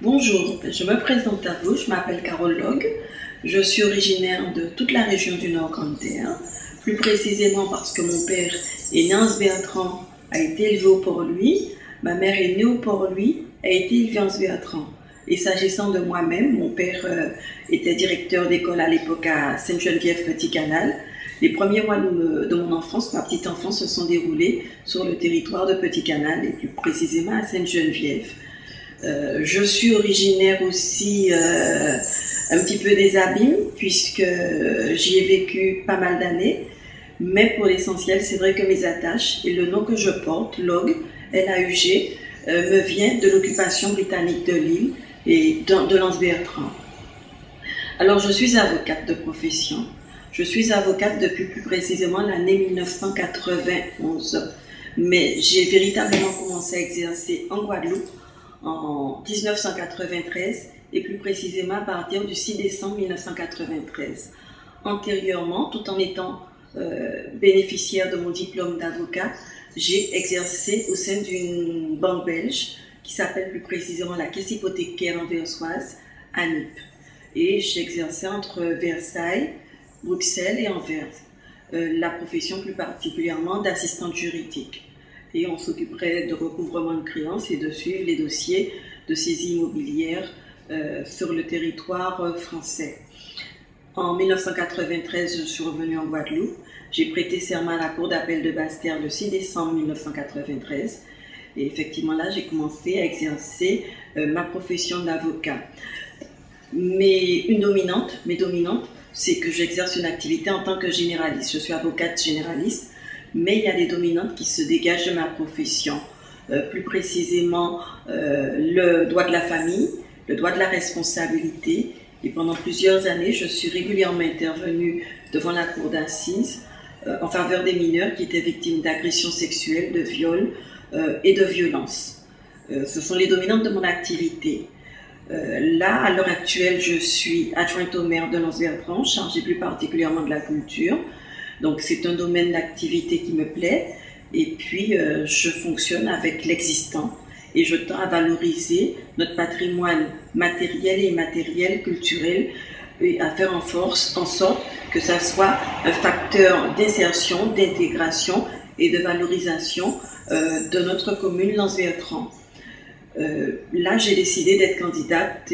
Bonjour, je me présente à vous, je m'appelle Carole Log, je suis originaire de toute la région du Nord-Grand-Terre, plus précisément parce que mon père est né en Anse-Bertrand, a été élevé au Port-Louis, ma mère est née au Port-Louis, a été élevée en Anse-Bertrand. Et s'agissant de moi-même, mon père était directeur d'école à l'époque à Sainte-Geneviève-Petit-Canal. Les premiers mois de mon enfance, ma petite enfance, se sont déroulés sur le territoire de Petit-Canal et plus précisément à Sainte-Geneviève. Je suis originaire aussi un petit peu des Abîmes puisque j'y ai vécu pas mal d'années. Mais pour l'essentiel, c'est vrai que mes attaches et le nom que je porte, Log, L-A-U-G, me vient de l'occupation britannique de l'île et de l'Anse-Bertrand. Alors je suis avocate de profession. Je suis avocate depuis plus précisément l'année 1991. Mais j'ai véritablement commencé à exercer en Guadeloupe en 1993 et plus précisément à partir du 6 décembre 1993. Antérieurement, tout en étant bénéficiaire de mon diplôme d'avocat, j'ai exercé au sein d'une banque belge qui s'appelle plus précisément la Caisse hypothécaire anversoise, ANIP. Et j'exerçais entre Versailles, Bruxelles et Anvers, la profession plus particulièrement d'assistante juridique. Et on s'occuperait de recouvrement de créances et de suivre les dossiers de saisie immobilière sur le territoire français. En 1993, je suis revenue en Guadeloupe. J'ai prêté serment à la Cour d'appel de Basse-Terre le 6 décembre 1993. Et effectivement, là, j'ai commencé à exercer ma profession d'avocat. Mes dominantes, c'est que j'exerce une activité en tant que généraliste. Je suis avocate généraliste, mais il y a des dominantes qui se dégagent de ma profession. Plus précisément, le droit de la famille, le droit de la responsabilité. Et pendant plusieurs années, je suis régulièrement intervenue devant la cour d'assises en faveur des mineurs qui étaient victimes d'agressions sexuelles, de viols et de violences. Ce sont les dominantes de mon activité. Là, à l'heure actuelle, je suis adjointe au maire de l'Anse-Bertrand, chargée plus particulièrement de la culture. Donc, c'est un domaine d'activité qui me plaît. Et puis, je fonctionne avec l'existant et je tends à valoriser notre patrimoine matériel et immatériel, culturel, et à faire en sorte que ça soit un facteur d'insertion, d'intégration et de valorisation de notre commune l'Anse-Bertrand. Là, j'ai décidé d'être candidate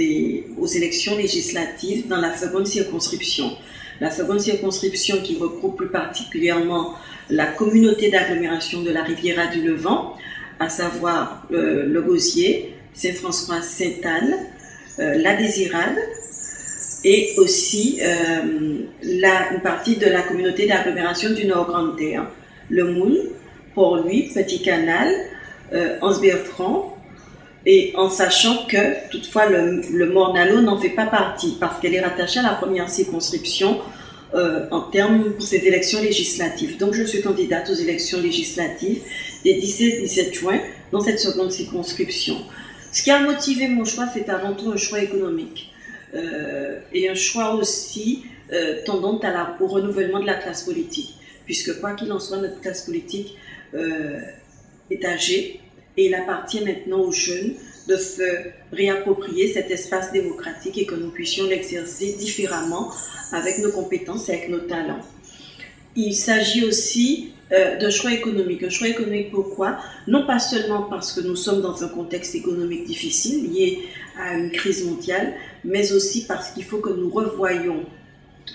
aux élections législatives dans la seconde circonscription. La seconde circonscription qui regroupe plus particulièrement la communauté d'agglomération de la Riviera du Levant, à savoir le Gosier, Saint-François, Sainte-Anne, la Désirade et aussi une partie de la communauté d'agglomération du Nord-Grand-Terre, le Moule, Port-Louis, Petit-Canal, Anse-Bertrand, et en sachant que toutefois le Morne-à-l'Eau n'en fait pas partie parce qu'elle est rattachée à la première circonscription en termes pour ces élections législatives. Donc je suis candidate aux élections législatives des 17 juin dans cette seconde circonscription. Ce qui a motivé mon choix, c'est avant tout un choix économique et un choix aussi tendant au renouvellement de la classe politique, puisque quoi qu'il en soit, notre classe politique est âgée et il appartient maintenant aux jeunes de se réapproprier cet espace démocratique et que nous puissions l'exercer différemment avec nos compétences et avec nos talents. Il s'agit aussi d'un choix économique. Un choix économique pourquoi? Non pas seulement parce que nous sommes dans un contexte économique difficile lié à une crise mondiale, mais aussi parce qu'il faut que nous revoyions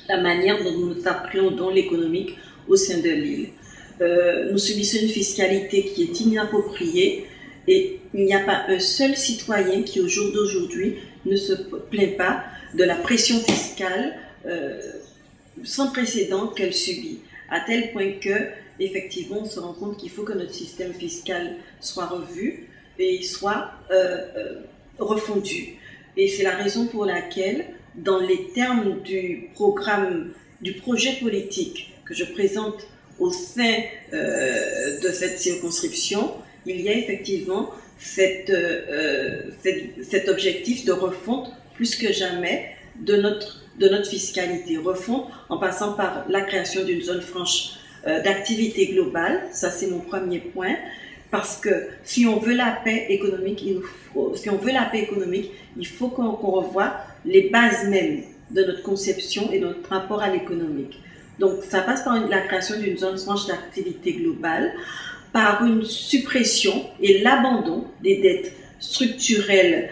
la manière dont nous appréhendons l'économique au sein de l'île. Nous subissons une fiscalité qui est inappropriée et il n'y a pas un seul citoyen qui au jour d'aujourd'hui ne se plaint pas de la pression fiscale sans précédent qu'elle subit, à tel point que effectivement on se rend compte qu'il faut que notre système fiscal soit revu et soit refondu. Et c'est la raison pour laquelle, dans les termes du projet politique que je présente au sein de cette circonscription, il y a effectivement cet objectif de refonte plus que jamais de notre fiscalité. Refonte en passant par la création d'une zone franche d'activité globale, ça c'est mon premier point, Parce que si on veut la paix économique, il faut qu'on revoie les bases mêmes de notre conception et de notre rapport à l'économique. Donc, ça passe par la création d'une zone franche d'activité globale, par une suppression et l'abandon des dettes structurelles,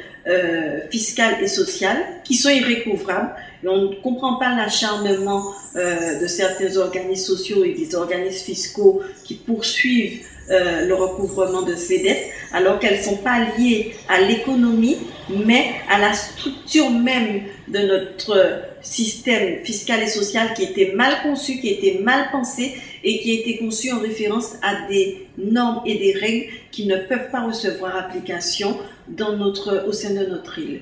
fiscales et sociales qui sont irrécouvrables. Et on ne comprend pas l'acharnement de certains organismes sociaux et des organismes fiscaux qui poursuivent le recouvrement de ces dettes, alors qu'elles ne sont pas liées à l'économie, mais à la structure même de notre système fiscal et social qui était mal conçu, qui était mal pensé et qui a été conçu en référence à des normes et des règles qui ne peuvent pas recevoir application au sein de notre île.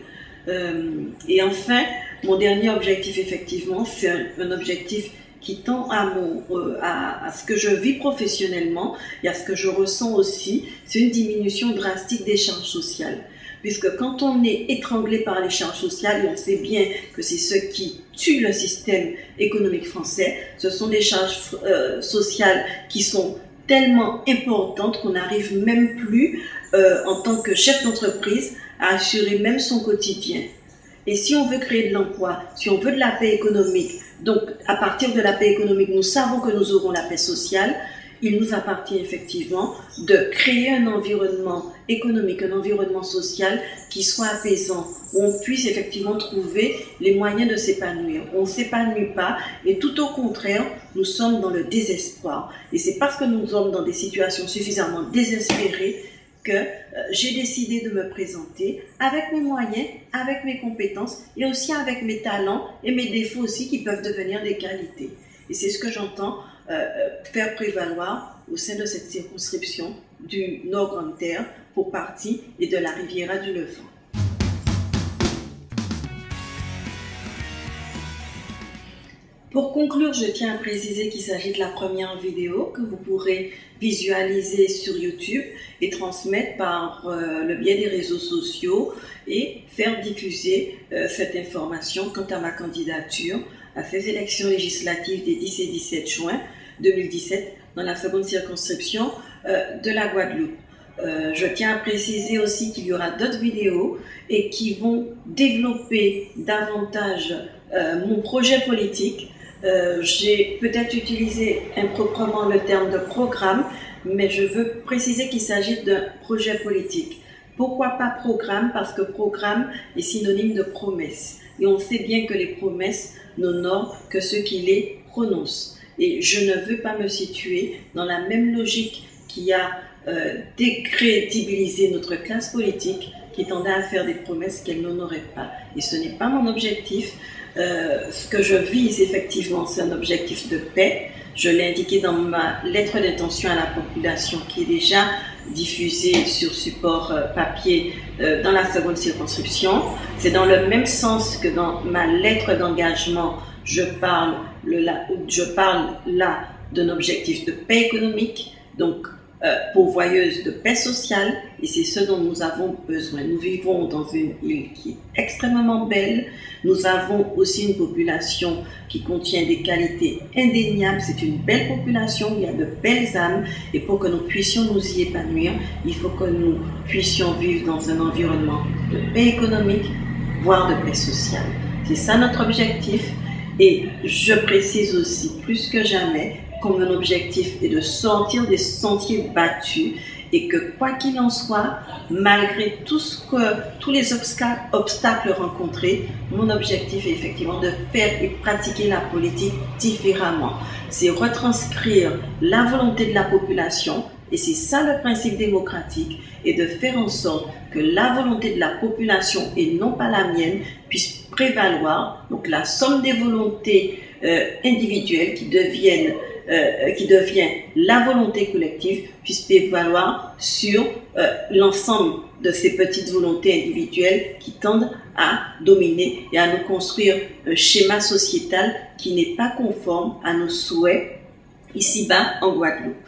Et enfin, mon dernier objectif, effectivement, c'est un objectif qui tend à ce que je vis professionnellement et à ce que je ressens aussi, c'est une diminution drastique des charges sociales. Puisque quand on est étranglé par les charges sociales, et on sait bien que c'est ce qui tue le système économique français, ce sont des charges sociales qui sont tellement importantes qu'on n'arrive même plus, en tant que chef d'entreprise, à assurer même son quotidien. Et si on veut créer de l'emploi, si on veut de la paix économique, donc à partir de la paix économique, nous savons que nous aurons la paix sociale, il nous appartient effectivement de créer un environnement économique, un environnement social qui soit apaisant, où on puisse effectivement trouver les moyens de s'épanouir. On ne s'épanouit pas et tout au contraire, nous sommes dans le désespoir. Et c'est parce que nous sommes dans des situations suffisamment désespérées que j'ai décidé de me présenter avec mes moyens, avec mes compétences et aussi avec mes talents et mes défauts aussi qui peuvent devenir des qualités. Et c'est ce que j'entends faire prévaloir au sein de cette circonscription du Nord Grande Terre pour partie et de la Riviera du Levant. Pour conclure, je tiens à préciser qu'il s'agit de la première vidéo que vous pourrez visualiser sur YouTube et transmettre par le biais des réseaux sociaux et faire diffuser cette information quant à ma candidature à ces élections législatives des 10 et 17 juin 2017 dans la seconde circonscription de la Guadeloupe. Je tiens à préciser aussi qu'il y aura d'autres vidéos et qui vont développer davantage mon projet politique. J'ai peut-être utilisé improprement le terme de programme, mais je veux préciser qu'il s'agit d'un projet politique. Pourquoi pas programme? Parce que programme est synonyme de promesse. Et on sait bien que les promesses n'honorent que ceux qui les prononcent. Et je ne veux pas me situer dans la même logique qui a décrédibilisé notre classe politique, qui tendait à faire des promesses qu'elle n'honorait pas. Et ce n'est pas mon objectif. Ce que je vise effectivement, c'est un objectif de paix. Je l'ai indiqué dans ma lettre d'intention à la population qui est déjà diffusée sur support papier dans la seconde circonscription. C'est dans le même sens que dans ma lettre d'engagement, je parle là d'un objectif de paix économique, donc pourvoyeuse de paix sociale, et c'est ce dont nous avons besoin. Nous vivons dans une île qui est extrêmement belle, nous avons aussi une population qui contient des qualités indéniables, c'est une belle population, il y a de belles âmes, et pour que nous puissions nous y épanouir, il faut que nous puissions vivre dans un environnement de paix économique, voire de paix sociale. C'est ça notre objectif, et je précise aussi plus que jamais comme un objectif est de sortir des sentiers battus et que quoi qu'il en soit, malgré tous les obstacles rencontrés, mon objectif est effectivement de faire et pratiquer la politique différemment. C'est retranscrire la volonté de la population et c'est ça le principe démocratique, et de faire en sorte que la volonté de la population et non pas la mienne puisse prévaloir, donc la somme des volontés individuelles qui devient la volonté collective puisse prévaloir sur l'ensemble de ces petites volontés individuelles qui tendent à dominer et à nous construire un schéma sociétal qui n'est pas conforme à nos souhaits ici-bas en Guadeloupe.